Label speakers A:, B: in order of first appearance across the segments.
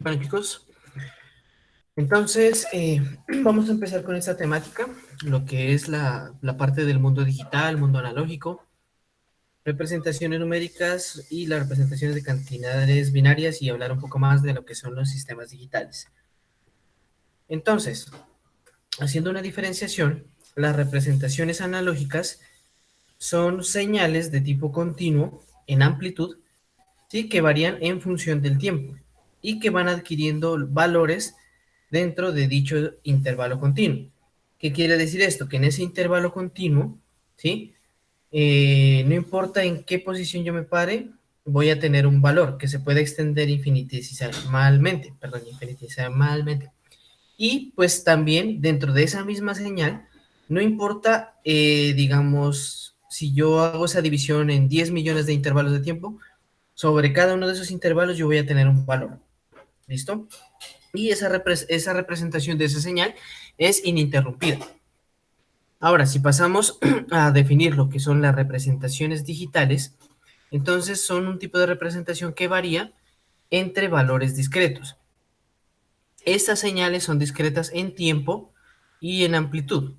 A: Bueno, chicos, entonces vamos a empezar con esta temática, lo que es la parte del mundo digital, mundo analógico, representaciones numéricas y las representaciones de cantidades binarias y hablar un poco más de lo que son los sistemas digitales. Entonces, haciendo una diferenciación, las representaciones analógicas son señales de tipo continuo en amplitud, ¿sí? Que varían en función del tiempo y que van adquiriendo valores dentro de dicho intervalo continuo. ¿Qué quiere decir esto? Que en ese intervalo continuo, ¿sí? No importa en qué posición yo me pare, voy a tener un valor que se puede extender infinitesimalmente. Y pues también dentro de esa misma señal, no importa, digamos, si yo hago esa división en 10 millones de intervalos de tiempo, sobre cada uno de esos intervalos yo voy a tener un valor. ¿Listo? Y esa representación de esa señal es ininterrumpida. Ahora, si pasamos a definir lo que son las representaciones digitales, entonces son un tipo de representación que varía entre valores discretos. Estas señales son discretas en tiempo y en amplitud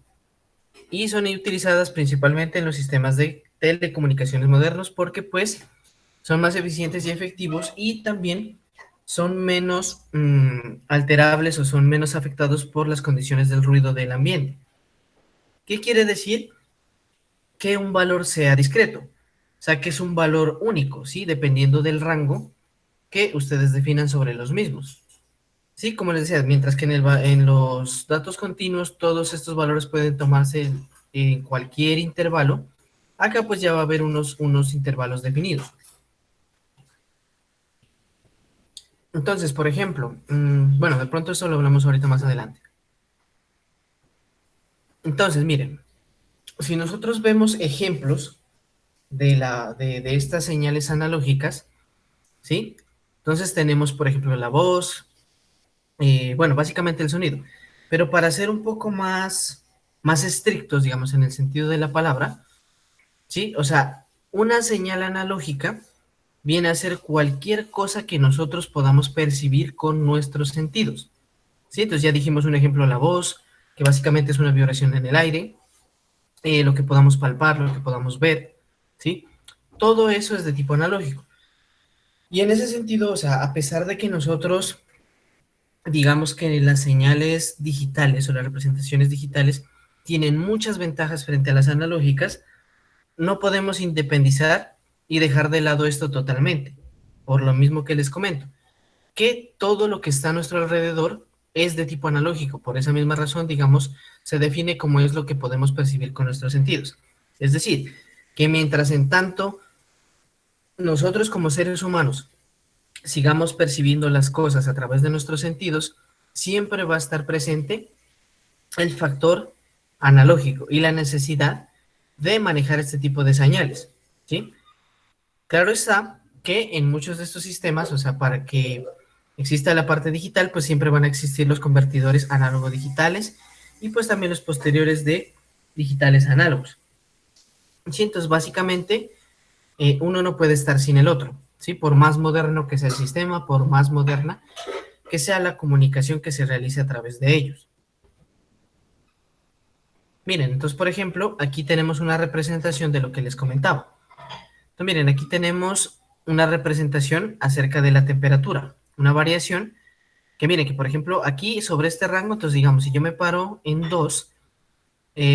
A: y son utilizadas principalmente en los sistemas de telecomunicaciones modernos porque pues son más eficientes y efectivos y también son menos alterables o son menos afectados por las condiciones del ruido del ambiente. ¿Qué quiere decir? Que un valor sea discreto, o sea, que es un valor único, ¿sí? Dependiendo del rango que ustedes definan sobre los mismos. Sí, como les decía, mientras que en los datos continuos todos estos valores pueden tomarse en cualquier intervalo, acá pues ya va a haber unos intervalos definidos. Entonces, por ejemplo, bueno, de pronto esto lo hablamos ahorita más adelante. Entonces, miren, si nosotros vemos ejemplos de estas señales analógicas, ¿sí? Entonces tenemos, por ejemplo, la voz, bueno, básicamente el sonido. Pero para ser un poco más estrictos, digamos, en el sentido de la palabra, ¿sí? O sea, una señal analógica viene a ser cualquier cosa que nosotros podamos percibir con nuestros sentidos. ¿Sí? Entonces ya dijimos un ejemplo, la voz, que básicamente es una vibración en el aire, lo que podamos palpar, lo que podamos ver, ¿sí? Todo eso es de tipo analógico. Y en ese sentido, o sea, a pesar de que nosotros, digamos que las señales digitales o las representaciones digitales tienen muchas ventajas frente a las analógicas, no podemos independizar y dejar de lado esto totalmente, por lo mismo que les comento, que todo lo que está a nuestro alrededor es de tipo analógico. Por esa misma razón, digamos, se define como es lo que podemos percibir con nuestros sentidos. Es decir, que mientras en tanto nosotros como seres humanos sigamos percibiendo las cosas a través de nuestros sentidos, siempre va a estar presente el factor analógico y la necesidad de manejar este tipo de señales, ¿sí? Claro está que en muchos de estos sistemas, o sea, para que exista la parte digital, pues siempre van a existir los convertidores análogo-digitales y pues también los posteriores de digitales análogos. Sí, entonces básicamente uno no puede estar sin el otro, ¿sí? Por más moderno que sea el sistema, por más moderna que sea la comunicación que se realice a través de ellos. Miren, entonces, por ejemplo, aquí tenemos una representación de lo que les comentaba. Entonces, miren, aquí tenemos una representación acerca de la temperatura, una variación que miren que, por ejemplo, aquí sobre este rango, entonces digamos, si yo me paro en 2,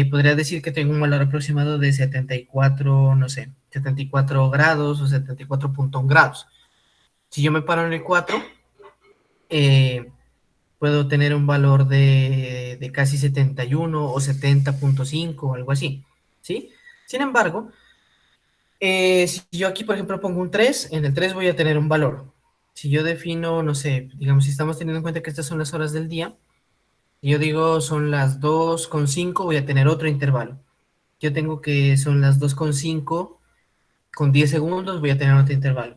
A: podría decir que tengo un valor aproximado de 74, no sé, 74 grados o 74.1 grados. Si yo me paro en el 4, eh, puedo tener un valor de casi 71 o 70.5 o algo así, ¿sí? Sin embargo, si yo aquí, por ejemplo, pongo un 3, en el 3 voy a tener un valor. Si yo defino, no sé, digamos, si estamos teniendo en cuenta que estas son las horas del día, y yo digo son las 2:05, voy a tener otro intervalo. Yo tengo que son las 2:05 con 10 segundos, voy a tener otro intervalo.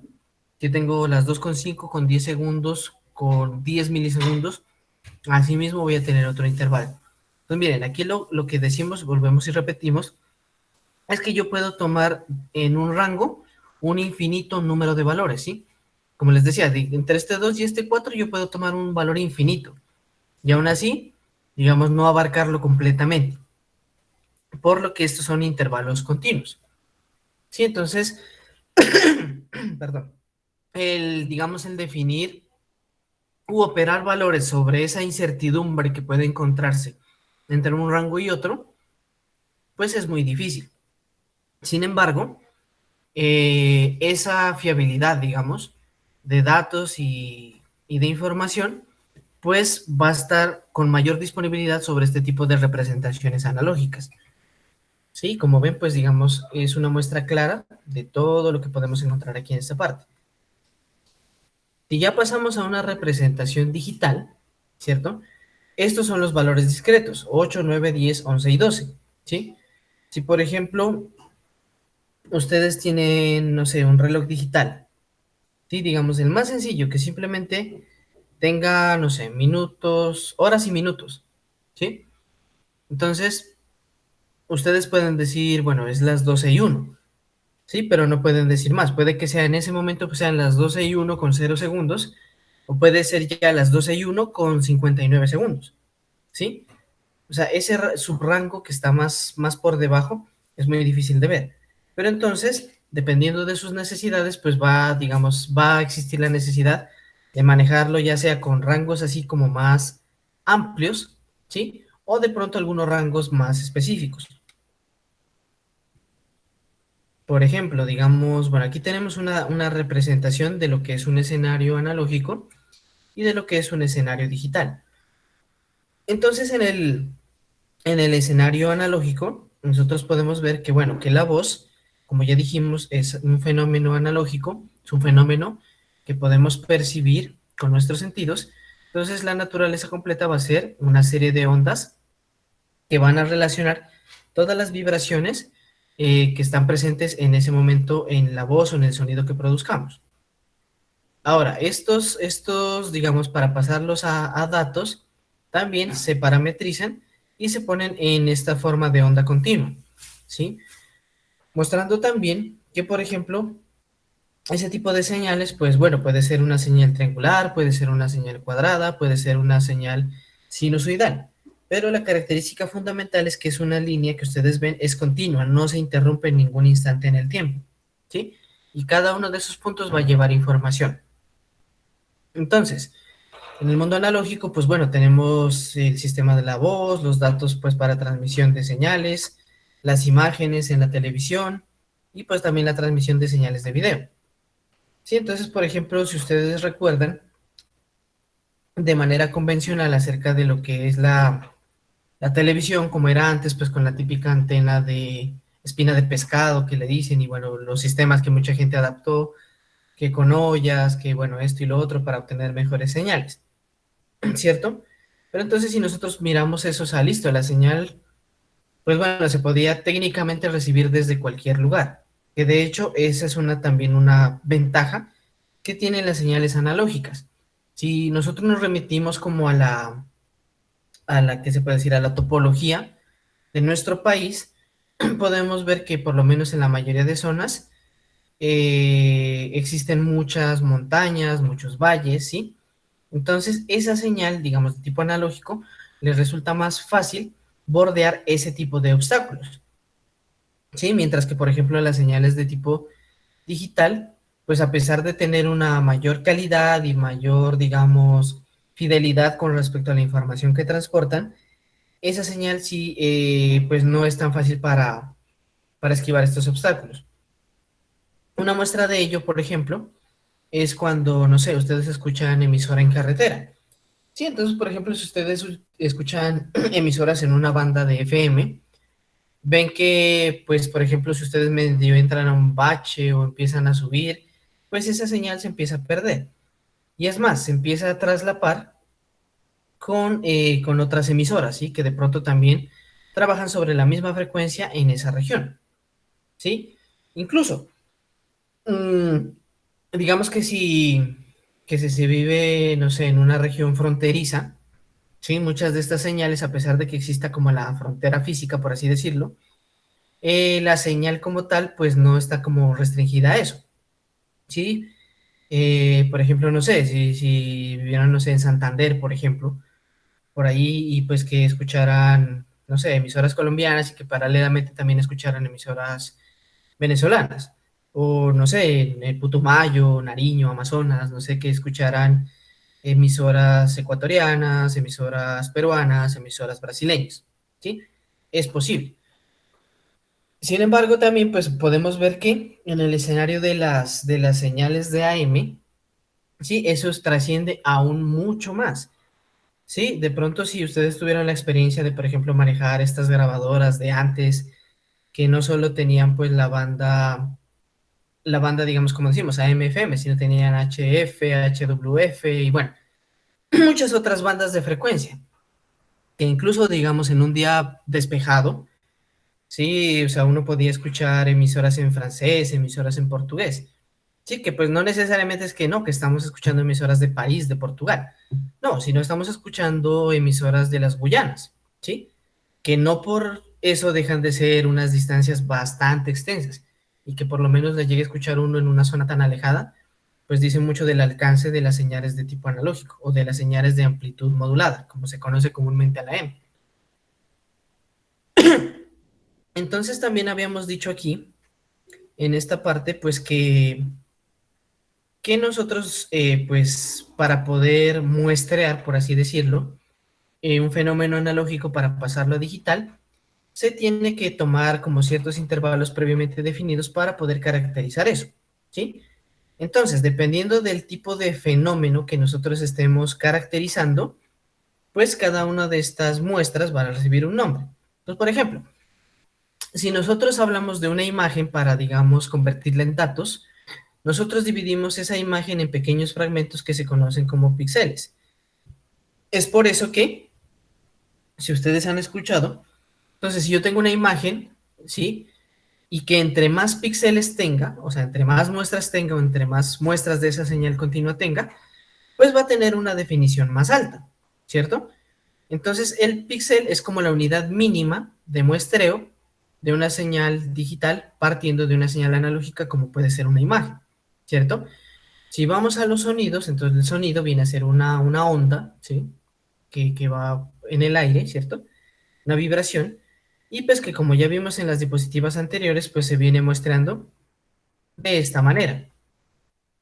A: Yo tengo las 2:05 con 10 segundos, con 10 milisegundos, asimismo voy a tener otro intervalo. Entonces, miren, aquí lo que decimos, volvemos y repetimos, es que yo puedo tomar en un rango un infinito número de valores, ¿sí? Como les decía, entre este 2 y este 4 yo puedo tomar un valor infinito. Y aún así, digamos, no abarcarlo completamente. Por lo que estos son intervalos continuos. Sí, entonces, perdón, digamos, el definir u operar valores sobre esa incertidumbre que puede encontrarse entre un rango y otro, pues es muy difícil. Sin embargo, esa fiabilidad, digamos, de datos y de información, pues va a estar con mayor disponibilidad sobre este tipo de representaciones analógicas. Sí, como ven, pues digamos, es una muestra clara de todo lo que podemos encontrar aquí en esta parte. Si ya pasamos a una representación digital, ¿cierto? Estos son los valores discretos, 8, 9, 10, 11 y 12, ¿sí? Si, por ejemplo, ustedes tienen, no sé, un reloj digital, ¿sí? Digamos, el más sencillo, que simplemente tenga, no sé, minutos, horas y minutos, ¿sí? Entonces, ustedes pueden decir, bueno, es las 12 y 1, ¿sí? Pero no pueden decir más. Puede que sea en ese momento, pues sean las 12 y 1 con 0 segundos, o puede ser ya las 12 y 1 con 59 segundos, ¿sí? O sea, ese subrango que está más por debajo es muy difícil de ver. Pero entonces, dependiendo de sus necesidades, pues va, digamos, va a existir la necesidad de manejarlo ya sea con rangos así como más amplios, ¿sí? O de pronto algunos rangos más específicos. Por ejemplo, digamos, bueno, aquí tenemos una representación de lo que es un escenario analógico y de lo que es un escenario digital. Entonces, en el escenario analógico, nosotros podemos ver que, bueno, que la voz, como ya dijimos, es un fenómeno analógico, es un fenómeno que podemos percibir con nuestros sentidos. Entonces, la naturaleza completa va a ser una serie de ondas que van a relacionar todas las vibraciones que están presentes en ese momento en la voz o en el sonido que produzcamos. Ahora, digamos, para pasarlos a datos, también se parametrizan y se ponen en esta forma de onda continua, ¿sí? Mostrando también que, por ejemplo, ese tipo de señales, pues bueno, puede ser una señal triangular, puede ser una señal cuadrada, puede ser una señal sinusoidal, pero la característica fundamental es que es una línea que ustedes ven es continua, no se interrumpe en ningún instante en el tiempo, ¿sí? Y cada uno de esos puntos va a llevar información. Entonces, en el mundo analógico, pues bueno, tenemos el sistema de la voz, los datos pues para transmisión de señales, las imágenes en la televisión y pues también la transmisión de señales de video. Sí, entonces, por ejemplo, si ustedes recuerdan de manera convencional acerca de lo que es la televisión, como era antes, pues con la típica antena de espina de pescado que le dicen y bueno, los sistemas que mucha gente adaptó, que con ollas, que bueno, esto y lo otro para obtener mejores señales. ¿Cierto? Pero entonces si nosotros miramos eso, o sea, listo, la señal, pues bueno, se podía técnicamente recibir desde cualquier lugar, que de hecho esa es también una ventaja que tienen las señales analógicas. Si nosotros nos remitimos como a la que se puede decir, a la topología de nuestro país, podemos ver que por lo menos en la mayoría de zonas existen muchas montañas, muchos valles, ¿sí? Entonces, esa señal, digamos, de tipo analógico, les resulta más fácil bordear ese tipo de obstáculos, ¿sí? Mientras que, por ejemplo, las señales de tipo digital, pues a pesar de tener una mayor calidad y mayor, digamos, fidelidad con respecto a la información que transportan, esa señal sí, pues no es tan fácil para esquivar estos obstáculos. Una muestra de ello, por ejemplo, es cuando, no sé, ustedes escuchan emisora en carretera. Sí, entonces, por ejemplo, si ustedes escuchan emisoras en una banda de FM, ven que, pues, por ejemplo, si ustedes medio entran a un bache o empiezan a subir, pues esa señal se empieza a perder. Y es más, se empieza a traslapar con otras emisoras, ¿sí? Que de pronto también trabajan sobre la misma frecuencia en esa región, ¿sí? Incluso, mm, digamos que si se vive, no sé, en una región fronteriza, sí, muchas de estas señales, a pesar de que exista como la frontera física, por así decirlo, la señal como tal, pues no está como restringida a eso, ¿sí? Por ejemplo, no sé, si vivieran, no sé, en Santander, por ejemplo, por ahí, y pues que escucharan, no sé, emisoras colombianas y que paralelamente también escucharan emisoras venezolanas, o no sé, en el Putumayo, Nariño, Amazonas, no sé, que escucharan emisoras ecuatorianas, emisoras peruanas, emisoras brasileñas, ¿sí? Es posible. Sin embargo, también pues podemos ver que en el escenario de las señales de AM, ¿sí? Eso trasciende aún mucho más. Sí, de pronto si ustedes tuvieran la experiencia de, por ejemplo, manejar estas grabadoras de antes, que no solo tenían pues la banda, digamos, como decimos, AM/FM, sino tenían HF, HWF y bueno, muchas otras bandas de frecuencia, que incluso, digamos, en un día despejado, sí, o sea, uno podía escuchar emisoras en francés, emisoras en portugués. Sí, que pues no necesariamente es que no, que estamos escuchando emisoras de París, de Portugal. No, sino estamos escuchando emisoras de las Guyanas, ¿sí? Que no por eso dejan de ser unas distancias bastante extensas y que por lo menos le llegue a escuchar uno en una zona tan alejada, pues dice mucho del alcance de las señales de tipo analógico o de las señales de amplitud modulada, como se conoce comúnmente a la M. Entonces también habíamos dicho aquí, en esta parte, pues que nosotros, pues para poder muestrear, por así decirlo, un fenómeno analógico para pasarlo a digital, se tiene que tomar como ciertos intervalos previamente definidos para poder caracterizar eso, ¿sí? Entonces, dependiendo del tipo de fenómeno que nosotros estemos caracterizando, pues cada una de estas muestras va a recibir un nombre. Entonces, por ejemplo, si nosotros hablamos de una imagen para, digamos, convertirla en datos, nosotros dividimos esa imagen en pequeños fragmentos que se conocen como píxeles. Es por eso que, si ustedes han escuchado, entonces si yo tengo una imagen, ¿sí? Y que entre más píxeles tenga, o sea, entre más muestras tenga o entre más muestras de esa señal continua tenga, pues va a tener una definición más alta, ¿cierto? Entonces el píxel es como la unidad mínima de muestreo de una señal digital partiendo de una señal analógica como puede ser una imagen, ¿cierto? Si vamos a los sonidos, entonces el sonido viene a ser una onda, ¿sí? Que va en el aire, ¿cierto? Una vibración, y pues que como ya vimos en las diapositivas anteriores, pues se viene mostrando de esta manera.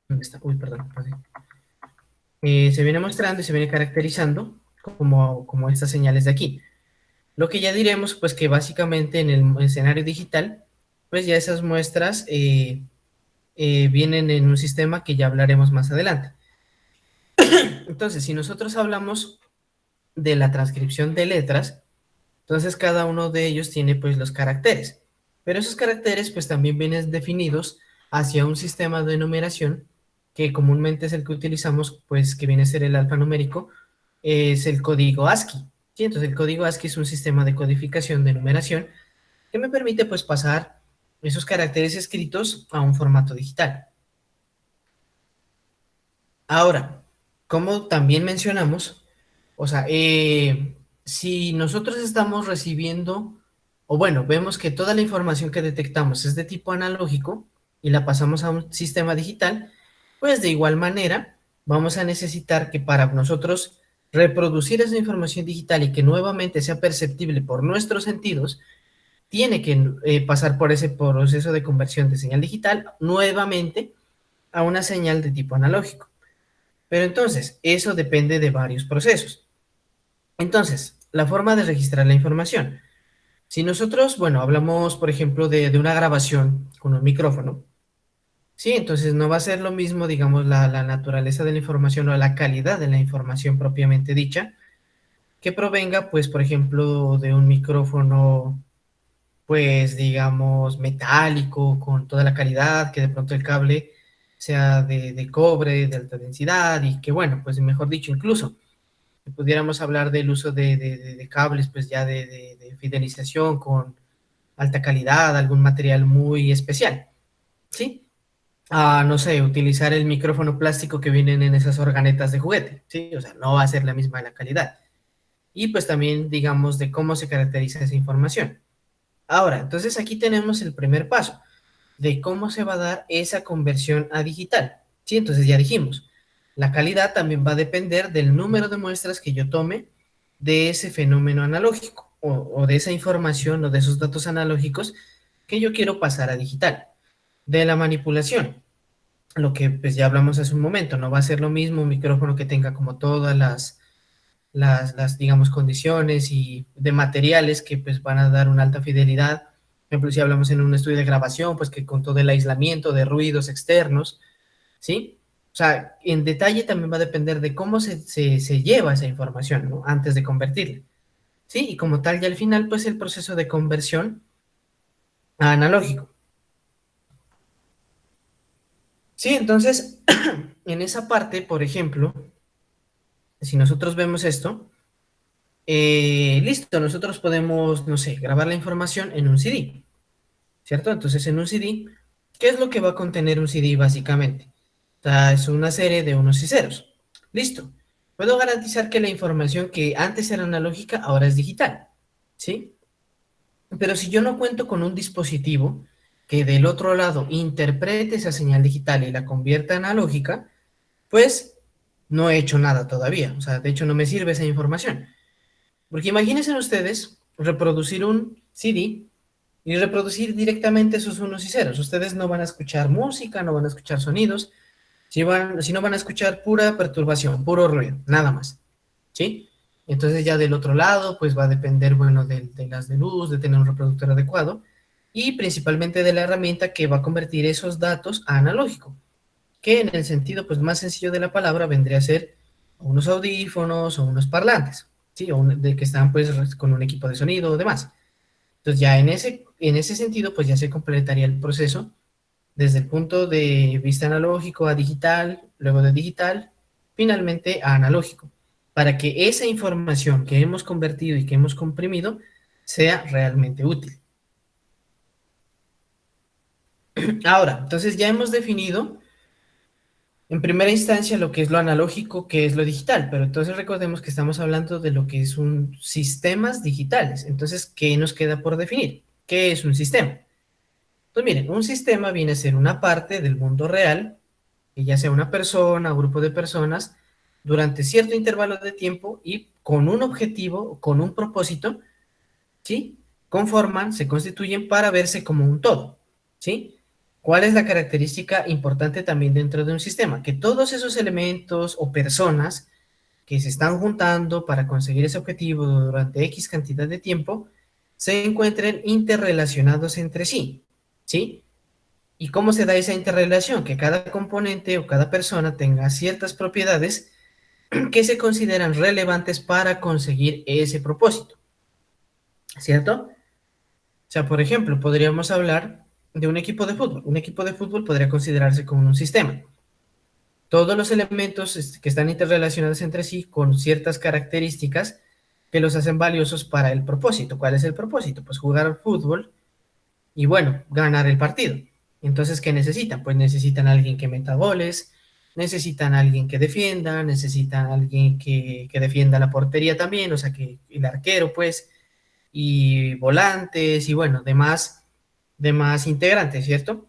A: ¿Dónde está? Uy, perdón. Se viene mostrando y se viene caracterizando como estas señales de aquí. Lo que ya diremos, pues que básicamente en el escenario digital, pues ya esas muestras vienen en un sistema que ya hablaremos más adelante. Entonces, si nosotros hablamos de la transcripción de letras, entonces cada uno de ellos tiene pues los caracteres, pero esos caracteres pues también vienen definidos hacia un sistema de numeración que comúnmente es el que utilizamos, pues que viene a ser el alfanumérico, es el código ASCII. ¿Sí? Entonces el código ASCII es un sistema de codificación de numeración que me permite pues pasar esos caracteres escritos a un formato digital. Ahora, como también mencionamos, o sea, si nosotros estamos recibiendo, o bueno, vemos que toda la información que detectamos es de tipo analógico y la pasamos a un sistema digital, pues de igual manera vamos a necesitar que para nosotros reproducir esa información digital y que nuevamente sea perceptible por nuestros sentidos, tiene que pasar por ese proceso de conversión de señal digital nuevamente a una señal de tipo analógico. Pero entonces, eso depende de varios procesos. Entonces, la forma de registrar la información. Si nosotros, bueno, hablamos, por ejemplo, de una grabación con un micrófono, ¿sí? Entonces no va a ser lo mismo, digamos, la naturaleza de la información o la calidad de la información propiamente dicha, que provenga, pues, por ejemplo, de un micrófono, pues, digamos, metálico, con toda la calidad, que de pronto el cable sea de cobre, de alta densidad, y que, bueno, pues, mejor dicho, incluso pudiéramos hablar del uso de cables, pues ya de fidelización con alta calidad, algún material muy especial, ¿sí? No sé, utilizar el micrófono plástico que vienen en esas organetas de juguete, ¿sí? O sea, no va a ser la misma la calidad. Y pues también, digamos, de cómo se caracteriza esa información. Ahora, entonces aquí tenemos el primer paso de cómo se va a dar esa conversión a digital. ¿sí? Entonces ya dijimos, la calidad también va a depender del número de muestras que yo tome de ese fenómeno analógico o de esa información o de esos datos analógicos que yo quiero pasar a digital. De la manipulación, lo que pues ya hablamos hace un momento, no va a ser lo mismo un micrófono que tenga como todas digamos, condiciones y de materiales que pues van a dar una alta fidelidad. Por ejemplo, si hablamos en un estudio de grabación, pues que con todo el aislamiento de ruidos externos, ¿sí? O sea, en detalle también va a depender de cómo se lleva esa información, ¿no? Antes de convertirla, ¿sí? Y como tal, ya al final, pues el proceso de conversión a analógico. Sí, entonces, en esa parte, por ejemplo, si nosotros vemos esto, listo, nosotros podemos, no sé, grabar la información en un CD, ¿cierto? Entonces, en un CD, ¿qué es lo que va a contener un CD básicamente? O sea, es una serie de unos y ceros. Listo. Puedo garantizar que la información que antes era analógica ahora es digital, ¿sí? Pero si yo no cuento con un dispositivo que del otro lado interprete esa señal digital y la convierta en analógica, pues no he hecho nada todavía. O sea, de hecho no me sirve esa información. Porque imagínense ustedes reproducir un CD y reproducir directamente esos unos y ceros. Ustedes no van a escuchar música, no van a escuchar sonidos, si no van a escuchar pura perturbación, puro ruido, nada más. ¿Sí? Entonces ya del otro lado, pues va a depender, bueno, de las de luz, de tener un reproductor adecuado y principalmente de la herramienta que va a convertir esos datos a analógico, que en el sentido pues más sencillo de la palabra vendría a ser unos audífonos o unos parlantes, ¿sí? O de que están pues con un equipo de sonido o demás. Entonces ya en ese sentido pues ya se completaría el proceso desde el punto de vista analógico a digital, luego de digital, finalmente a analógico, para que esa información que hemos convertido y que hemos comprimido sea realmente útil. Ahora, entonces ya hemos definido en primera instancia lo que es lo analógico, que es lo digital, pero entonces recordemos que estamos hablando de lo que es un sistemas digitales. Entonces, ¿qué nos queda por definir? ¿Qué es un sistema? Pues miren, un sistema viene a ser una parte del mundo real, que ya sea una persona o grupo de personas, durante cierto intervalo de tiempo y con un objetivo, con un propósito, ¿sí? Conforman, se constituyen para verse como un todo, ¿sí? ¿Cuál es la característica importante también dentro de un sistema? Que todos esos elementos o personas que se están juntando para conseguir ese objetivo durante X cantidad de tiempo se encuentren interrelacionados entre sí, ¿sí? ¿Y cómo se da esa interrelación? Que cada componente o cada persona tenga ciertas propiedades que se consideran relevantes para conseguir ese propósito, ¿cierto? O sea, por ejemplo, podríamos hablar de un equipo de fútbol. Un equipo de fútbol podría considerarse como un sistema. Todos los elementos que están interrelacionados entre sí con ciertas características que los hacen valiosos para el propósito. ¿Cuál es el propósito? Pues jugar al fútbol y bueno, ganar el partido. Entonces, ¿qué necesitan? Pues necesitan a alguien que meta goles, necesitan a alguien que defienda, necesitan a alguien que defienda la portería también, o sea, que el arquero, pues, y volantes y bueno, demás integrantes, ¿cierto?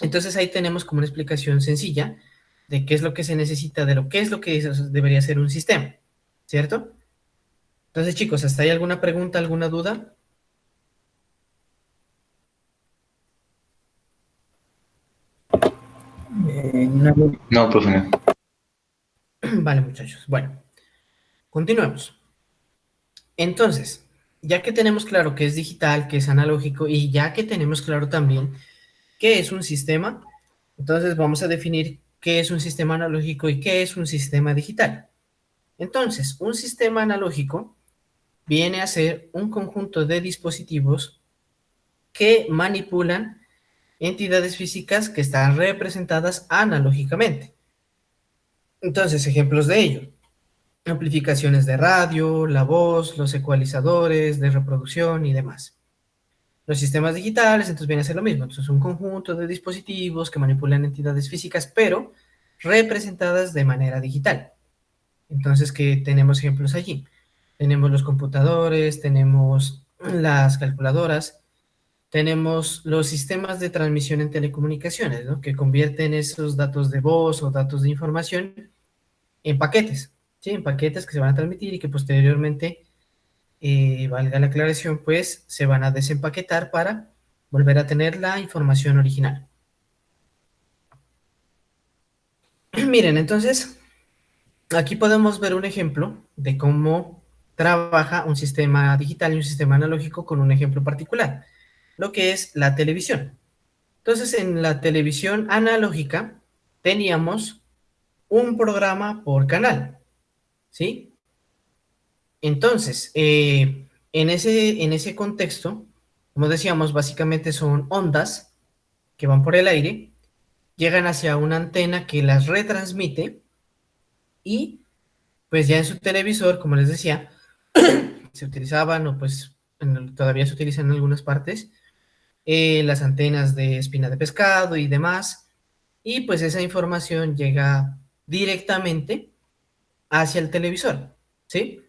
A: Entonces ahí tenemos como una explicación sencilla de qué es lo que se necesita, de lo que es lo que debería ser un sistema, ¿cierto? Entonces, chicos, ¿hasta ahí alguna pregunta, alguna duda?
B: No. No, profe, no.
A: Vale, muchachos. Bueno, continuemos. Entonces, ya que tenemos claro que es digital, que es analógico y ya que tenemos claro también qué es un sistema, entonces vamos a definir qué es un sistema analógico y qué es un sistema digital. Entonces, un sistema analógico viene a ser un conjunto de dispositivos que manipulan entidades físicas que están representadas analógicamente. Entonces, ejemplos de ello: amplificaciones de radio, la voz, los ecualizadores de reproducción y demás. Los sistemas digitales, entonces viene a ser lo mismo. Entonces, un conjunto de dispositivos que manipulan entidades físicas, pero representadas de manera digital. Entonces, ¿qué tenemos ejemplos allí? Tenemos los computadores, tenemos las calculadoras, tenemos los sistemas de transmisión en telecomunicaciones, ¿no? Que convierten esos datos de voz o datos de información en paquetes, ¿sí? En paquetes que se van a transmitir y que posteriormente, valga la aclaración, pues se van a desempaquetar para volver a tener la información original. Miren, entonces, aquí podemos ver un ejemplo de cómo trabaja un sistema digital y un sistema analógico con un ejemplo particular, lo que es la televisión. Entonces, en la televisión analógica teníamos un programa por canal, ¿sí? Entonces, en ese contexto, como decíamos, básicamente son ondas que van por el aire, llegan hacia una antena que las retransmite y pues ya en su televisor, como les decía, se utilizaban o pues todavía se utilizan en algunas partes las antenas de espina de pescado y demás, y pues esa información llega directamente hacia el televisor, ¿sí?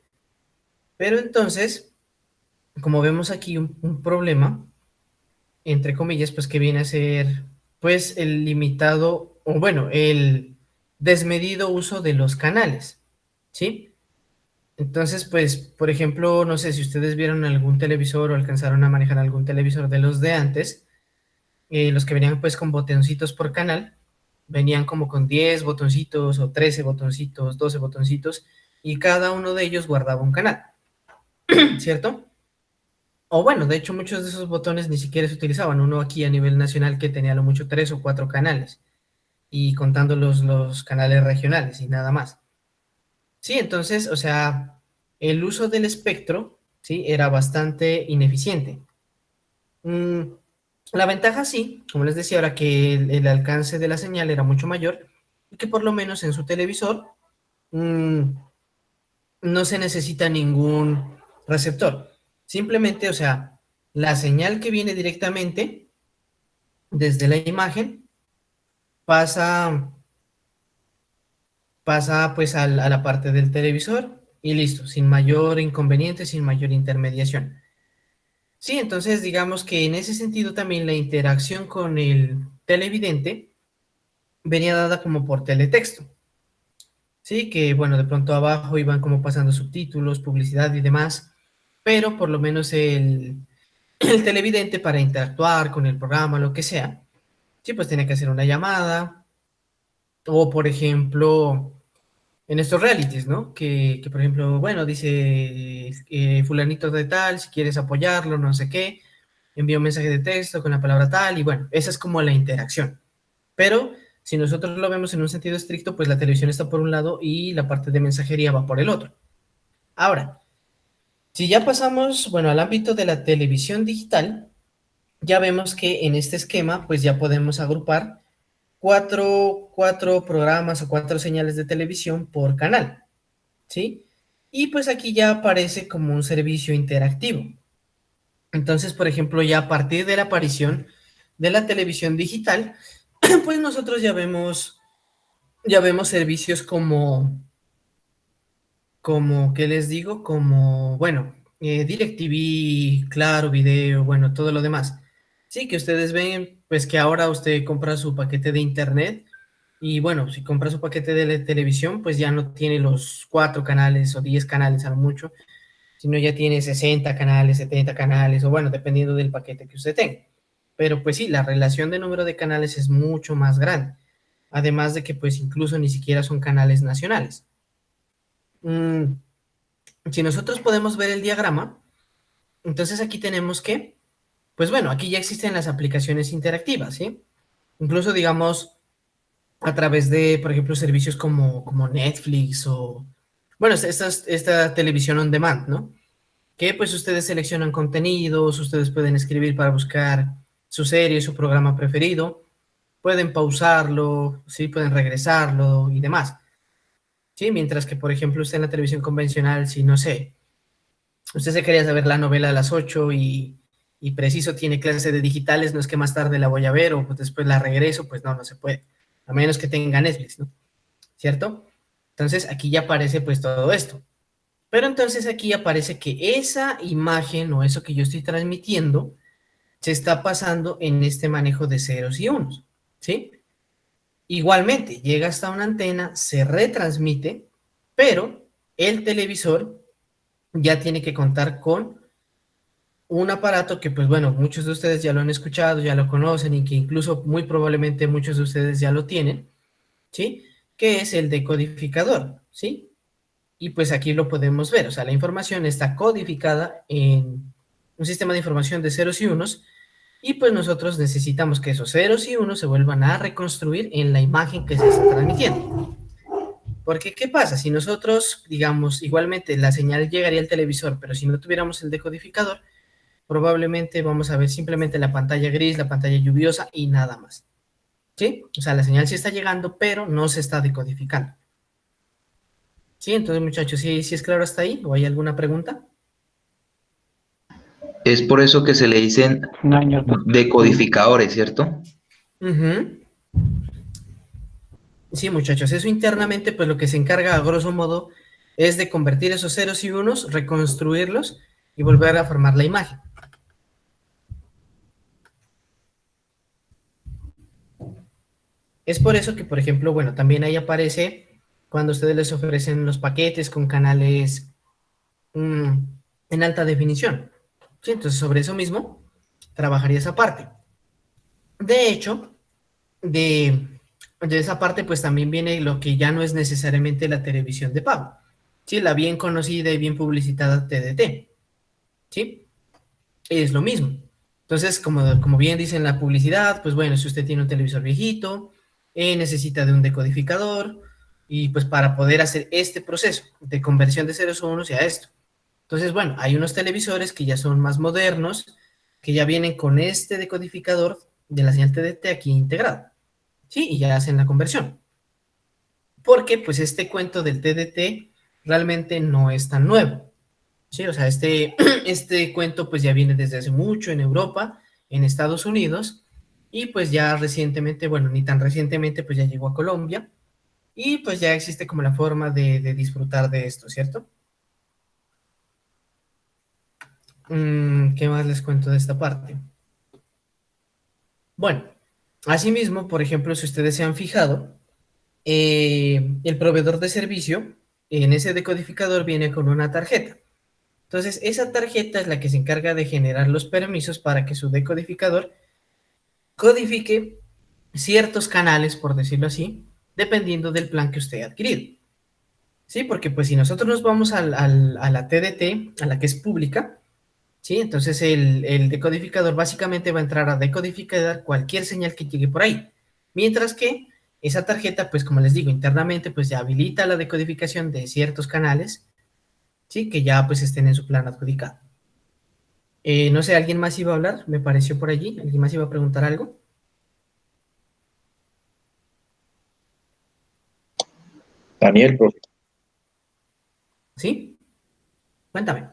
A: Pero entonces, como vemos aquí un problema, entre comillas, pues que viene a ser pues el limitado, o bueno, el desmedido uso de los canales, ¿sí? Entonces, pues, por ejemplo, no sé si ustedes vieron algún televisor o alcanzaron a manejar algún televisor de los de antes, los que venían pues con botoncitos por canal, venían como con 10 botoncitos o 13 botoncitos, 12 botoncitos, y cada uno de ellos guardaba un canal, ¿cierto? O bueno, de hecho muchos de esos botones ni siquiera se utilizaban, uno aquí a nivel nacional que tenía a lo mucho 3 o 4 canales, y contando los canales regionales y nada más. Sí, entonces, o sea, el uso del espectro, ¿sí? Era bastante ineficiente. Mm, la ventaja sí, como les decía ahora, que el alcance de la señal era mucho mayor y que por lo menos en su televisor mm, no se necesita ningún receptor. Simplemente, o sea, la señal que viene directamente desde la imagen pasa, pasa pues a la parte del televisor y listo, sin mayor inconveniente, sin mayor intermediación. Sí, entonces digamos que en ese sentido también la interacción con el televidente venía dada como por teletexto, ¿sí? Que bueno, de pronto abajo iban como pasando subtítulos, publicidad y demás, pero por lo menos el televidente para interactuar con el programa, lo que sea, sí, pues tenía que hacer una llamada, o por ejemplo, en estos realities, ¿no? Que por ejemplo, bueno, dice fulanito de tal, si quieres apoyarlo, no sé qué, envía un mensaje de texto con la palabra tal, y bueno, esa es como la interacción. Pero si nosotros lo vemos en un sentido estricto, pues la televisión está por un lado y la parte de mensajería va por el otro. Ahora, si ya pasamos, bueno, al ámbito de la televisión digital, ya vemos que en este esquema, pues ya podemos agrupar cuatro programas o cuatro señales de televisión por canal, ¿sí? Y pues aquí ya aparece como un servicio interactivo. Entonces, por ejemplo, ya a partir de la aparición de la televisión digital, pues nosotros ya vemos servicios como, ¿qué les digo? Como, bueno, DirecTV, Claro, Video, bueno, todo lo demás. Sí, que ustedes ven, pues que ahora usted compra su paquete de internet y bueno, si compra su paquete de televisión, pues ya no tiene los 4 canales o 10 canales a lo mucho, sino ya tiene 60 canales, 70 canales, o bueno, dependiendo del paquete que usted tenga. Pero pues sí, la relación de número de canales es mucho más grande. Además de que pues incluso ni siquiera son canales nacionales. Mm, si nosotros podemos ver el diagrama, entonces aquí tenemos que, pues bueno, aquí ya existen las aplicaciones interactivas, ¿sí? Incluso digamos a través de, por ejemplo, servicios como Netflix o, bueno, esta televisión on demand, ¿no? Que pues ustedes seleccionan contenidos, ustedes pueden escribir para buscar su serie, su programa preferido, pueden pausarlo, sí, pueden regresarlo y demás. Sí, mientras que, por ejemplo, usted en la televisión convencional, si no sé, usted se quería saber la novela a las 8 y preciso tiene clase de digitales, no es que más tarde la voy a ver o pues después la regreso, pues no, no se puede, a menos que tenga Netflix, ¿no? ¿Cierto? Entonces aquí ya aparece pues todo esto. Pero entonces aquí aparece que esa imagen o eso que yo estoy transmitiendo se está pasando en este manejo de ceros y unos, ¿sí? Igualmente, llega hasta una antena, se retransmite, pero el televisor ya tiene que contar con un aparato que, pues bueno, muchos de ustedes ya lo han escuchado, ya lo conocen y que incluso muy probablemente muchos de ustedes ya lo tienen, ¿sí? Que es el decodificador, ¿sí? Y pues aquí lo podemos ver, o sea, la información está codificada en un sistema de información de ceros y unos, y pues nosotros necesitamos que esos ceros y unos se vuelvan a reconstruir en la imagen que se está transmitiendo. Porque, ¿qué pasa? Si nosotros, digamos, igualmente la señal llegaría al televisor, pero si no tuviéramos el decodificador, probablemente vamos a ver simplemente la pantalla gris, la pantalla lluviosa y nada más. ¿Sí? O sea, la señal sí está llegando, pero no se está decodificando. ¿Sí? Entonces, muchachos, ¿sí es claro hasta ahí? ¿O hay alguna pregunta?
B: Es por eso que se le dicen
C: No, señor.
B: decodificadores, ¿cierto?
A: Ujú. Sí, muchachos, eso internamente, pues lo que se encarga a grosso modo es de convertir esos ceros y unos, reconstruirlos y volver a formar la imagen. Es por eso que, por ejemplo, bueno, también ahí aparece cuando ustedes les ofrecen los paquetes con canales en alta definición. ¿Sí? Entonces, sobre eso mismo, trabajaría esa parte. De hecho, de, de esa parte, pues también viene lo que ya no es necesariamente la televisión de pago. ¿Sí? La bien conocida y bien publicitada TDT. ¿Sí? Es lo mismo. Entonces, como bien dice en la publicidad, pues bueno, si usted tiene un televisor viejito, necesita de un decodificador, y pues para poder hacer este proceso de conversión de ceros a unos y a esto. Entonces, bueno, hay unos televisores que ya son más modernos, que ya vienen con este decodificador de la señal TDT aquí integrado, ¿sí? Y ya hacen la conversión. Porque pues este cuento del TDT realmente no es tan nuevo. Sí, o sea, este cuento pues ya viene desde hace mucho en Europa, en Estados Unidos, y pues ya recientemente, bueno, ni tan recientemente, pues ya llegó a Colombia, y pues ya existe como la forma de disfrutar de esto, ¿cierto? ¿Qué más les cuento de esta parte? Bueno, asimismo, por ejemplo, si ustedes se han fijado, el proveedor de servicio en ese decodificador viene con una tarjeta. Entonces, esa tarjeta es la que se encarga de generar los permisos para que su decodificador codifique ciertos canales, por decirlo así, dependiendo del plan que usted ha adquirido. ¿Sí? Porque pues si nosotros nos vamos a la TDT, a la que es pública, ¿sí? Entonces el decodificador básicamente va a entrar a decodificar cualquier señal que llegue por ahí. Mientras que esa tarjeta, pues como les digo, internamente pues ya habilita la decodificación de ciertos canales, ¿sí? Que ya pues estén en su plan adjudicado. No sé, ¿alguien más iba a hablar? Me pareció por allí. ¿Alguien más iba a preguntar algo?
B: Daniel, profe.
A: ¿Sí? Cuéntame.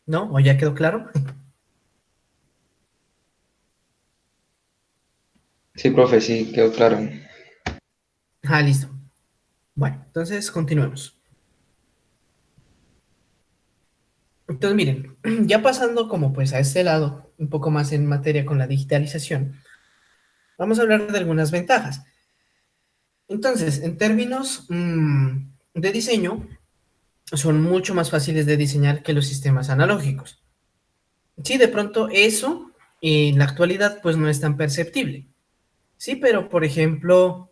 A: ¿No? ¿O ya quedó claro?
B: Sí, profe, sí, quedó claro.
A: Ah, listo. Bueno, entonces continuemos. Entonces, miren, ya pasando como pues a este lado, un poco más en materia con la digitalización, vamos a hablar de algunas ventajas. Entonces, en términos de diseño, son mucho más fáciles de diseñar que los sistemas analógicos. Sí, de pronto eso en la actualidad pues no es tan perceptible. Sí, pero por ejemplo,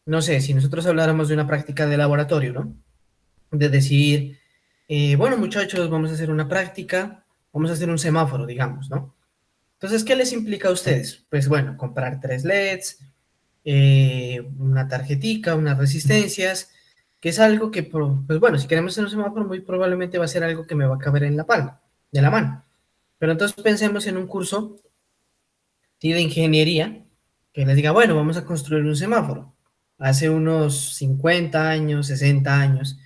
A: no sé, si nosotros habláramos de una práctica de laboratorio, ¿no? De decir, bueno muchachos, vamos a hacer una práctica, vamos a hacer un semáforo, digamos, ¿no? Entonces, ¿qué les implica a ustedes? Pues bueno, comprar 3 LEDs, una tarjetica, unas resistencias, que es algo que, pues bueno, si queremos hacer un semáforo, muy probablemente va a ser algo que me va a caber en la palma, de la mano. Pero entonces pensemos en un curso, ¿sí? De ingeniería, que les diga, bueno, vamos a construir un semáforo. Hace unos 50 años, 60 años.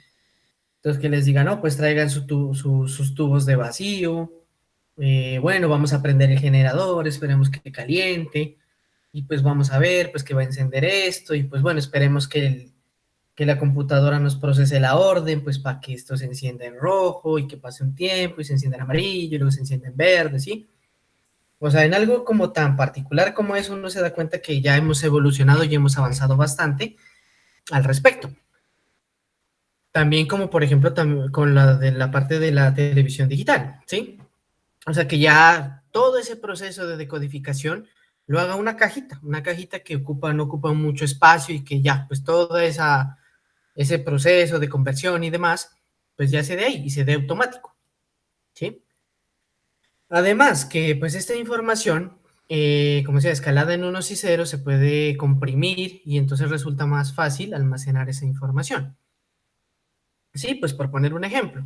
A: Entonces que les diga, no, pues traigan sus tubos de vacío. Bueno, vamos a prender el generador, esperemos que caliente. y pues vamos a ver, pues que va a encender esto, y pues bueno, esperemos que la computadora nos procese la orden, pues para que esto se encienda en rojo, y que pase un tiempo, y se encienda en amarillo, y luego se encienda en verde, ¿sí? O sea, en algo como tan particular como eso, uno se da cuenta que ya hemos evolucionado y hemos avanzado bastante al respecto. También como por ejemplo con la de la parte de la televisión digital, ¿sí? O sea, que ya todo ese proceso de decodificación lo haga una cajita que no ocupa mucho espacio, y que ya, pues todo ese proceso de conversión y demás, pues ya se dé ahí y se dé automático, ¿sí? Además que pues esta información, como sea, escalada en unos y ceros, se puede comprimir, y entonces resulta más fácil almacenar esa información. Sí, pues por poner un ejemplo,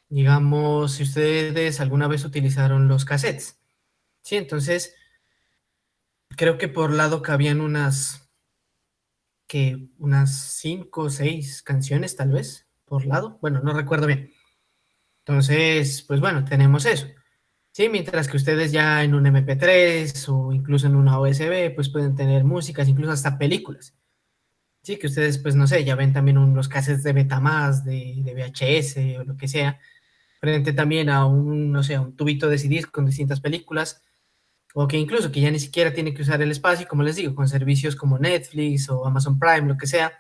A: digamos, si ustedes alguna vez utilizaron los cassettes, sí, entonces creo que por lado cabían unas 5 o 6 canciones tal vez por lado, bueno, no recuerdo bien. Entonces, pues bueno, tenemos eso. Sí, mientras que ustedes ya en un MP3 o incluso en una USB, pues pueden tener músicas, incluso hasta películas. Sí, que ustedes, pues no sé, ya ven también unos cassettes de Betamax, de VHS o lo que sea, frente también a un, no sé, a un tubito de CDs con distintas películas, o que incluso que ya ni siquiera tiene que usar el espacio, como les digo, con servicios como Netflix o Amazon Prime, lo que sea,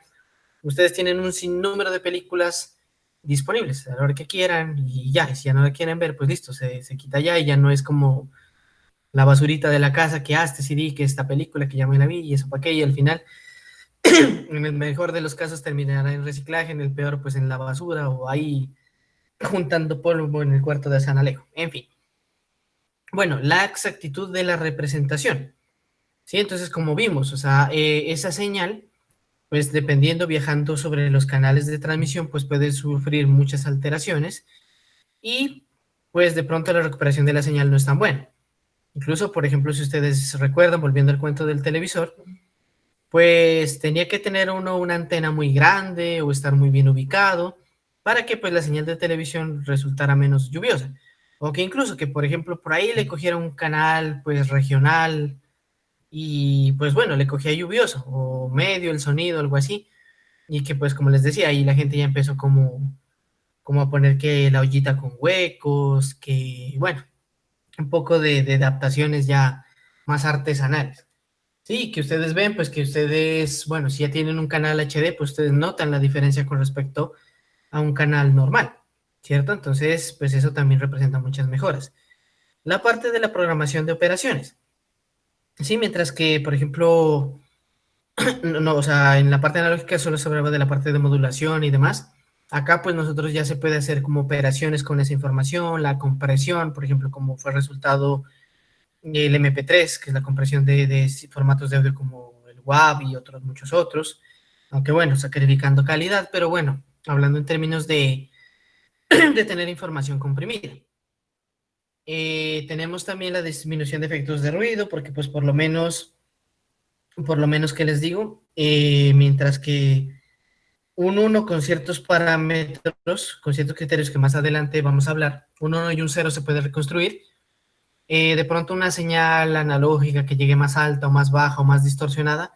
A: ustedes tienen un sinnúmero de películas disponibles a la hora que quieran, y ya, y si ya no la quieren ver, pues listo, se quita ya, y ya no es como la basurita de la casa que, este CD, que esta película que ya me la vi, y eso para qué, y al final, en el mejor de los casos, terminará en reciclaje, en el peor, pues en la basura, o ahí juntando polvo en el cuarto de San Alejo, en fin. Bueno, la exactitud de la representación, ¿sí? Entonces, como vimos, o sea, esa señal, pues dependiendo, viajando sobre los canales de transmisión, pues puede sufrir muchas alteraciones, y pues de pronto la recuperación de la señal no es tan buena. Incluso, por ejemplo, si ustedes recuerdan, volviendo al cuento del televisor, pues tenía que tener uno una antena muy grande o estar muy bien ubicado para que pues la señal de televisión resultara menos lluviosa. O que incluso que, por ejemplo, por ahí le cogiera un canal pues regional, y pues bueno, le cogía lluvioso o medio el sonido, algo así. Y que pues como les decía, ahí la gente ya empezó como a poner que la ollita con huecos, que bueno, un poco de adaptaciones ya más artesanales. Sí, que ustedes ven, pues que ustedes, bueno, si ya tienen un canal HD, pues ustedes notan la diferencia con respecto a un canal normal, ¿cierto? Entonces, pues eso también representa muchas mejoras. La parte de la programación de operaciones. Sí, mientras que, por ejemplo, no, o sea, en la parte analógica solo se hablaba de la parte de modulación y demás. Acá, pues nosotros ya se puede hacer como operaciones con esa información, la compresión, por ejemplo, como fue resultado el MP3, que es la compresión de formatos de audio como el WAV y otros, muchos otros, aunque bueno, sacrificando calidad, pero bueno, hablando en términos de tener información comprimida. Tenemos también la disminución de efectos de ruido, porque pues por lo menos que les digo, mientras que un uno con ciertos parámetros, con ciertos criterios que más adelante vamos a hablar, un uno y un cero se puede reconstruir. De pronto una señal analógica que llegue más alta o más baja o más distorsionada,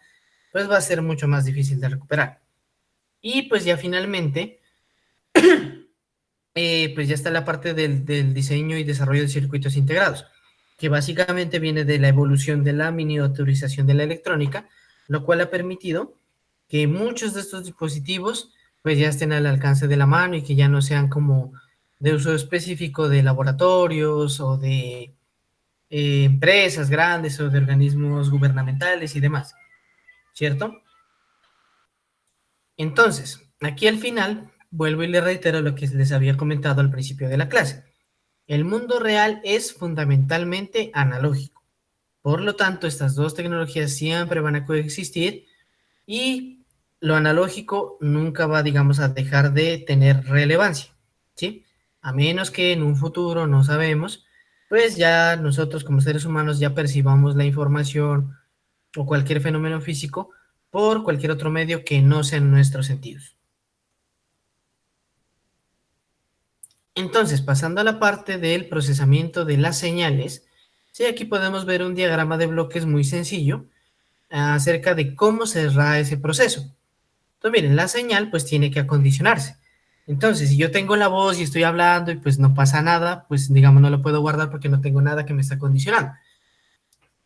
A: pues va a ser mucho más difícil de recuperar. Y pues ya finalmente, pues ya está la parte del diseño y desarrollo de circuitos integrados, que básicamente viene de la evolución de la miniaturización de la electrónica, lo cual ha permitido que muchos de estos dispositivos pues ya estén al alcance de la mano, y que ya no sean como de uso específico de laboratorios o de empresas grandes o de organismos gubernamentales y demás, ¿cierto? Entonces, aquí al final, vuelvo y le reitero lo que les había comentado al principio de la clase. El mundo real es fundamentalmente analógico. Por lo tanto, estas dos tecnologías siempre van a coexistir, y lo analógico nunca va, digamos, a dejar de tener relevancia, ¿sí? A menos que en un futuro, no sabemos, pues ya nosotros como seres humanos ya percibamos la información o cualquier fenómeno físico por cualquier otro medio que no sean nuestros sentidos. Entonces, pasando a la parte del procesamiento de las señales, sí, aquí podemos ver un diagrama de bloques muy sencillo, acerca de cómo se da ese proceso. Entonces, miren, la señal pues tiene que acondicionarse. Entonces, si yo tengo la voz y estoy hablando y pues no pasa nada, pues digamos no lo puedo guardar porque no tengo nada que me está condicionando.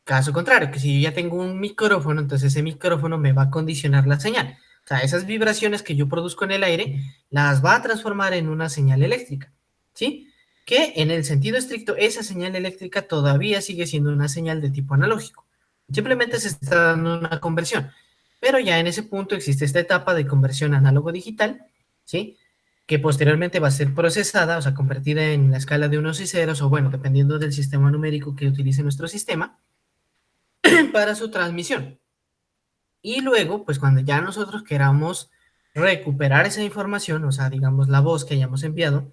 A: Caso contrario, que si yo ya tengo un micrófono, entonces ese micrófono me va a condicionar la señal. O sea, esas vibraciones que yo produzco en el aire las va a transformar en una señal eléctrica, ¿sí? Que en el sentido estricto, esa señal eléctrica todavía sigue siendo una señal de tipo analógico. Simplemente se está dando una conversión. Pero ya en ese punto existe esta etapa de conversión análogo-digital, ¿sí? Que posteriormente va a ser procesada, o sea, convertida en la escala de unos y ceros, o bueno, dependiendo del sistema numérico que utilice nuestro sistema, para su transmisión. Y luego, pues cuando ya nosotros queramos recuperar esa información, o sea, digamos la voz que hayamos enviado,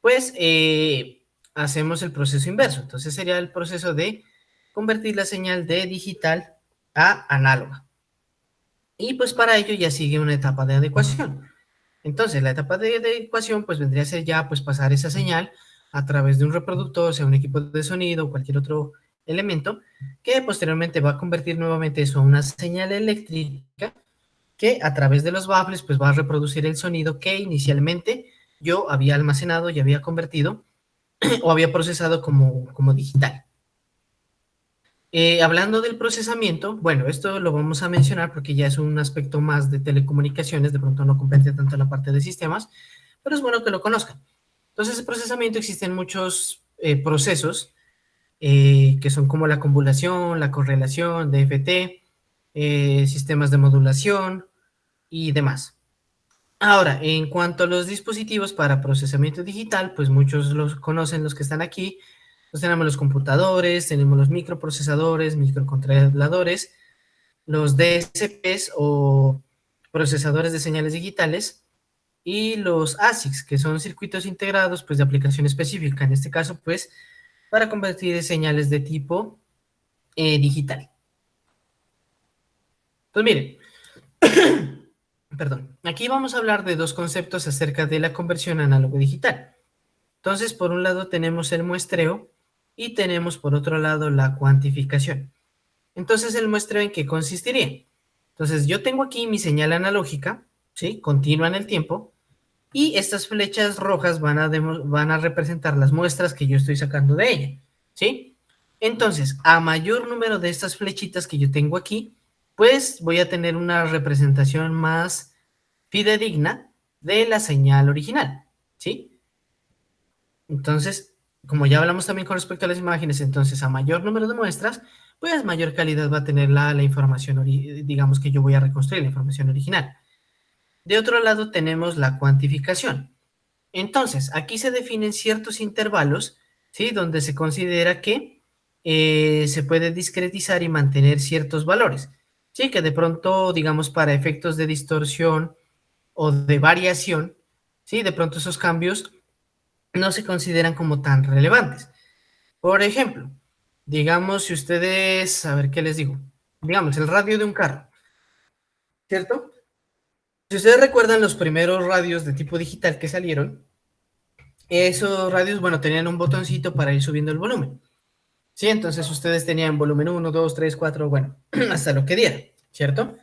A: pues hacemos el proceso inverso. Entonces sería el proceso de convertir la señal de digital a análoga. Y pues para ello ya sigue una etapa de adecuación. Entonces la etapa de adecuación pues vendría a ser ya pues pasar esa señal a través de un reproductor, sea un equipo de sonido o cualquier otro elemento, que posteriormente va a convertir nuevamente eso a una señal eléctrica que a través de los baffles pues va a reproducir el sonido que inicialmente yo había almacenado y había convertido o había procesado como digital. Hablando del procesamiento, bueno, esto lo vamos a mencionar porque ya es un aspecto más de telecomunicaciones, de pronto no compete tanto en la parte de sistemas, pero es bueno que lo conozcan. Entonces, el procesamiento existen muchos procesos que son como la convolución, la correlación, DFT, sistemas de modulación y demás. Ahora, en cuanto a los dispositivos para procesamiento digital, pues muchos los conocen los que están aquí. Pues tenemos los computadores, tenemos los microprocesadores, microcontroladores, los DSPs o procesadores de señales digitales y los ASICs, que son circuitos integrados pues de aplicación específica, en este caso pues para convertir señales de tipo digital. Pues miren, perdón, aquí vamos a hablar de dos conceptos acerca de la conversión análogo-digital. Entonces, por un lado tenemos el muestreo y tenemos por otro lado la cuantificación. Entonces, ¿el muestreo en qué consistiría? Entonces, yo tengo aquí mi señal analógica, ¿sí? Continua en el tiempo, y estas flechas rojas van a representar las muestras que yo estoy sacando de ella, ¿sí? Entonces, a mayor número de estas flechitas que yo tengo aquí, pues voy a tener una representación más fidedigna de la señal original, ¿sí? Entonces, como ya hablamos también con respecto a las imágenes, entonces a mayor número de muestras, pues mayor calidad va a tener la información, digamos que yo voy a reconstruir la información original. De otro lado tenemos la cuantificación. Entonces, aquí se definen ciertos intervalos, ¿sí? Donde se considera que se puede discretizar y mantener ciertos valores, ¿sí? Que de pronto, digamos, para efectos de distorsión o de variación, ¿sí? De pronto esos cambios no se consideran como tan relevantes. Por ejemplo, digamos, si ustedes, a ver qué les digo, digamos, el radio de un carro, ¿cierto? Si ustedes recuerdan los primeros radios de tipo digital que salieron, esos radios, bueno, tenían un botoncito para ir subiendo el volumen. Sí, entonces ustedes tenían volumen 1, 2, 3, 4, bueno, hasta lo que diera, ¿cierto?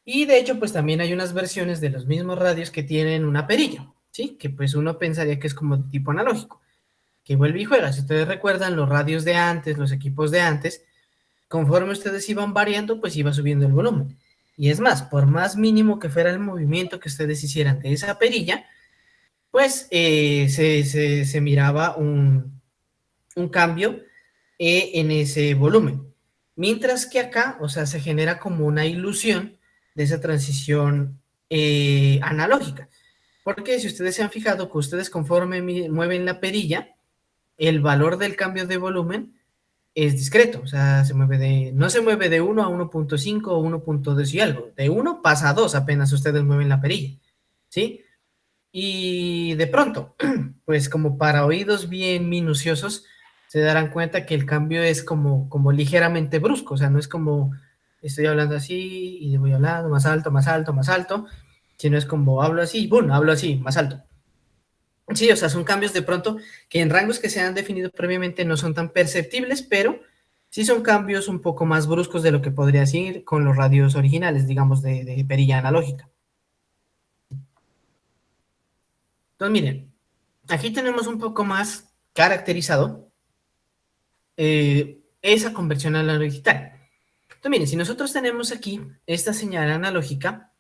A: Y de hecho, pues también hay unas versiones de los mismos radios que tienen una perilla, ¿sí? Que pues uno pensaría que es como de tipo analógico, que vuelve y juega. Si ustedes recuerdan los radios de antes, los equipos de antes, conforme ustedes iban variando, pues iba subiendo el volumen. Y es más, por más mínimo que fuera el movimiento que ustedes hicieran de esa perilla, pues se miraba un cambio en ese volumen. Mientras que acá, o sea, se genera como una ilusión de esa transición analógica. Porque si ustedes se han fijado que ustedes conforme mueven la perilla, el valor del cambio de volumen es discreto, o sea, no se mueve de 1 a 1.5 o 1.2 y algo, de 1 pasa a 2 apenas ustedes mueven la perilla, ¿sí? Y de pronto, pues como para oídos bien minuciosos, se darán cuenta que el cambio es como ligeramente brusco, o sea, no es como estoy hablando así y voy hablando más alto, más alto, más alto, sino es como hablo así, ¡boom!, hablo así, más alto. Sí, o sea, son cambios de pronto que en rangos que se han definido previamente no son tan perceptibles, pero Sí son cambios un poco más bruscos de lo que podría ser con los radios originales, digamos, de perilla analógica. Entonces, miren, aquí tenemos un poco más caracterizado esa conversión a la digital. Entonces, miren, si nosotros tenemos aquí esta señal analógica,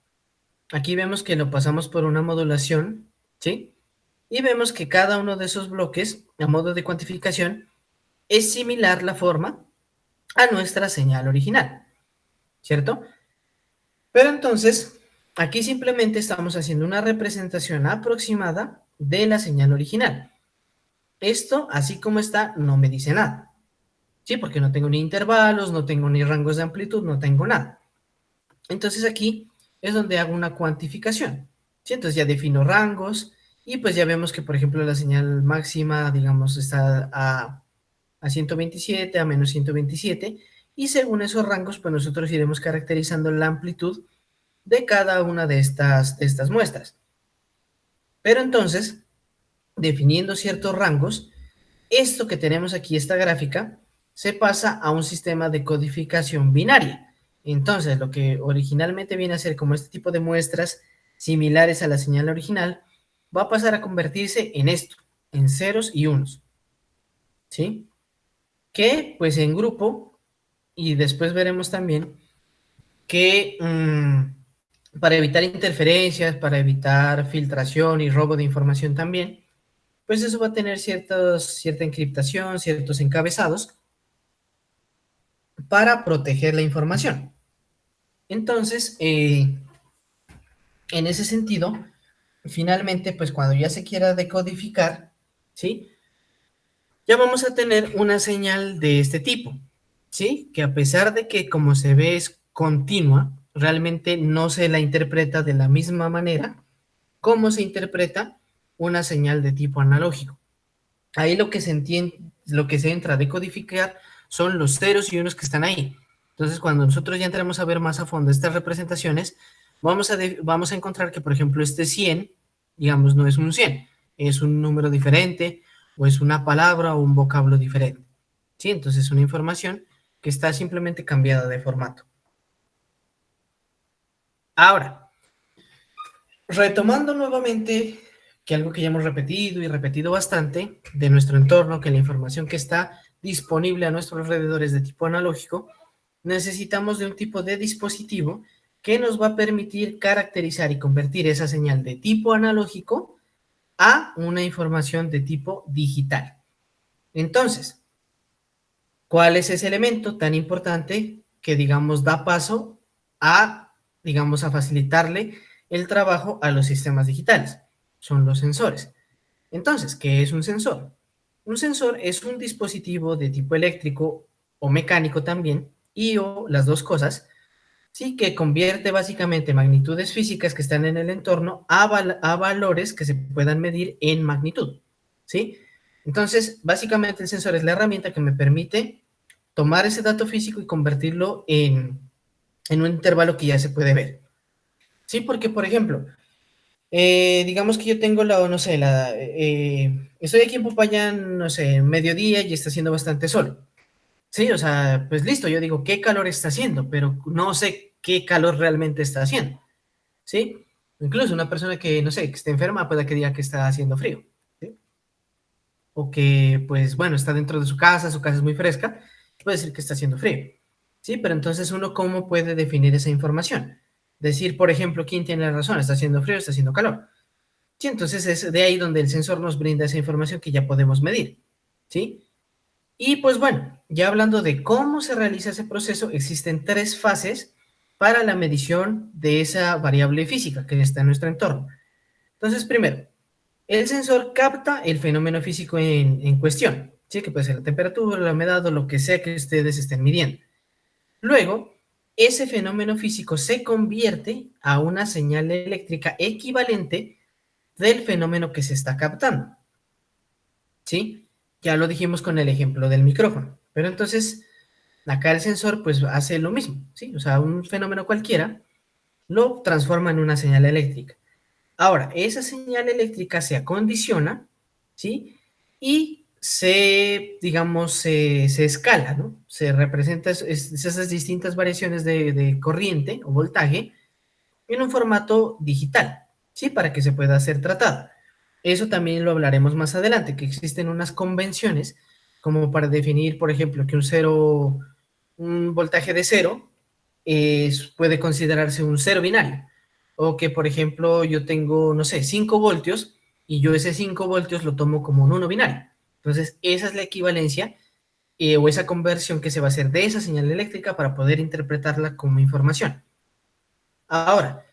A: aquí vemos que lo pasamos por una modulación, ¿sí? Y vemos que cada uno de esos bloques, a modo de cuantificación, es similar la forma a nuestra señal original, ¿cierto? Pero entonces, aquí simplemente estamos haciendo una representación aproximada de la señal original. Esto, así como está, no me dice nada, ¿sí? Porque no tengo ni intervalos, no tengo ni rangos de amplitud, no tengo nada. Entonces aquí es donde hago una cuantificación, ¿sí? Entonces ya defino rangos y pues ya vemos que, por ejemplo, la señal máxima, digamos, está a 127, a menos 127, y según esos rangos, pues nosotros iremos caracterizando la amplitud de cada una de estas muestras. Pero entonces, definiendo ciertos rangos, esto que tenemos aquí, esta gráfica, se pasa a un sistema de codificación binaria. Entonces, lo que originalmente viene a ser como este tipo de muestras similares a la señal original, va a pasar a convertirse en esto, en ceros y unos, ¿sí? Que pues en grupo, y después veremos también que para evitar interferencias, para evitar filtración y robo de información también, pues eso va a tener cierta encriptación, ciertos encabezados para proteger la información. Entonces, en ese sentido, finalmente, pues cuando ya se quiera decodificar, ¿sí? Ya vamos a tener una señal de este tipo, ¿sí? Que a pesar de que como se ve es continua, realmente no se la interpreta de la misma manera como se interpreta una señal de tipo analógico. Ahí lo que se entiende, lo que se entra a decodificar son los ceros y unos que están ahí. Entonces, cuando nosotros ya entremos a ver más a fondo estas representaciones, vamos a encontrar que, por ejemplo, este 100, digamos, no es un 100, es un número diferente, o es una palabra o un vocablo diferente. ¿Sí? Entonces, es una información que está simplemente cambiada de formato. Ahora, retomando nuevamente que algo que ya hemos repetido y repetido bastante de nuestro entorno, que la información que está disponible a nuestros alrededor es de tipo analógico, necesitamos de un tipo de dispositivo que nos va a permitir caracterizar y convertir esa señal de tipo analógico a una información de tipo digital. Entonces, ¿cuál es ese elemento tan importante que, digamos, da paso a, digamos, a facilitarle el trabajo a los sistemas digitales? Son los sensores. Entonces, ¿qué es un sensor? Un sensor es un dispositivo de tipo eléctrico o mecánico también, y o las dos cosas, sí, que convierte básicamente magnitudes físicas que están en el entorno a valores que se puedan medir en magnitud, ¿sí? Entonces, básicamente el sensor es la herramienta que me permite tomar ese dato físico y convertirlo en un intervalo que ya se puede ver, ¿sí? Porque, por ejemplo, digamos que yo tengo no sé, estoy aquí en Popayán, no sé, mediodía y está haciendo bastante sol. Sí, o sea, pues listo, yo digo, ¿qué calor está haciendo? Pero no sé qué calor realmente está haciendo, ¿sí? Incluso una persona que, no sé, que esté enferma puede que diga que está haciendo frío, ¿sí? O que, pues, bueno, está dentro de su casa es muy fresca, puede decir que está haciendo frío, ¿sí? Pero entonces uno, ¿cómo puede definir esa información? Decir, por ejemplo, ¿quién tiene la razón? ¿Está haciendo frío o está haciendo calor? Sí, entonces es de ahí donde el sensor nos brinda esa información que ya podemos medir, ¿sí? Y pues bueno, ya hablando de cómo se realiza ese proceso, existen tres fases para la medición de esa variable física que está en nuestro entorno. Entonces, primero, el sensor capta el fenómeno físico en cuestión, ¿sí? Que puede ser la temperatura, la humedad o lo que sea que ustedes estén midiendo. Luego, ese fenómeno físico se convierte a una señal eléctrica equivalente del fenómeno que se está captando, ¿sí? Ya lo dijimos con el ejemplo del micrófono, pero entonces acá el sensor pues hace lo mismo, ¿sí? O sea, un fenómeno cualquiera lo transforma en una señal eléctrica. Ahora, esa señal eléctrica se acondiciona, ¿sí? Y digamos, se escala, ¿no? Se representa esas distintas variaciones de corriente o voltaje en un formato digital, ¿sí? Para que se pueda ser tratado. Eso también lo hablaremos más adelante, que existen unas convenciones como para definir, por ejemplo, que un voltaje de cero puede considerarse un cero binario. O que, por ejemplo, yo tengo, no sé, 5 voltios y yo ese 5 voltios lo tomo como un uno binario. Entonces, esa es la equivalencia o esa conversión que se va a hacer de esa señal eléctrica para poder interpretarla como información. Ahora,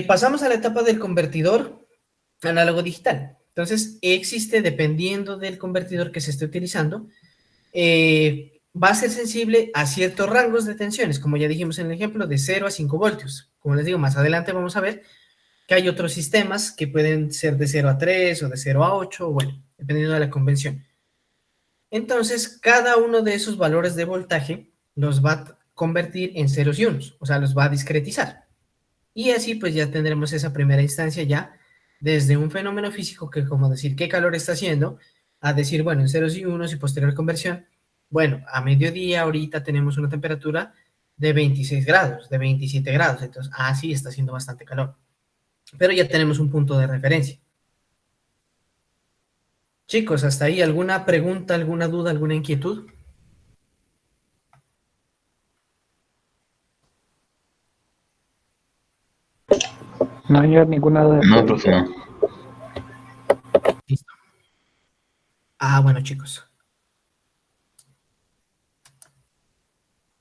A: pasamos a la etapa del convertidor análogo digital. Entonces, existe, dependiendo del convertidor que se esté utilizando, va a ser sensible a ciertos rangos de tensiones, como ya dijimos en el ejemplo, de 0 a 5 voltios. Como les digo, más adelante vamos a ver que hay otros sistemas que pueden ser de 0 a 3 o de 0 a 8, bueno, dependiendo de la convención. Entonces, cada uno de esos valores de voltaje los va a convertir en ceros y unos, o sea, los va a discretizar. Y así pues ya tendremos esa primera instancia ya desde un fenómeno físico que como decir qué calor está haciendo, a decir, bueno, en ceros y unos y posterior conversión, bueno, a mediodía ahorita tenemos una temperatura de 26 grados, de 27 grados, entonces, sí, está haciendo bastante calor. Pero ya tenemos un punto de referencia. Chicos, hasta ahí, ¿alguna pregunta, alguna duda, alguna inquietud?
C: No hay ninguna duda,
B: No,
C: profe.
B: profe, no.
A: Listo. Bueno, chicos.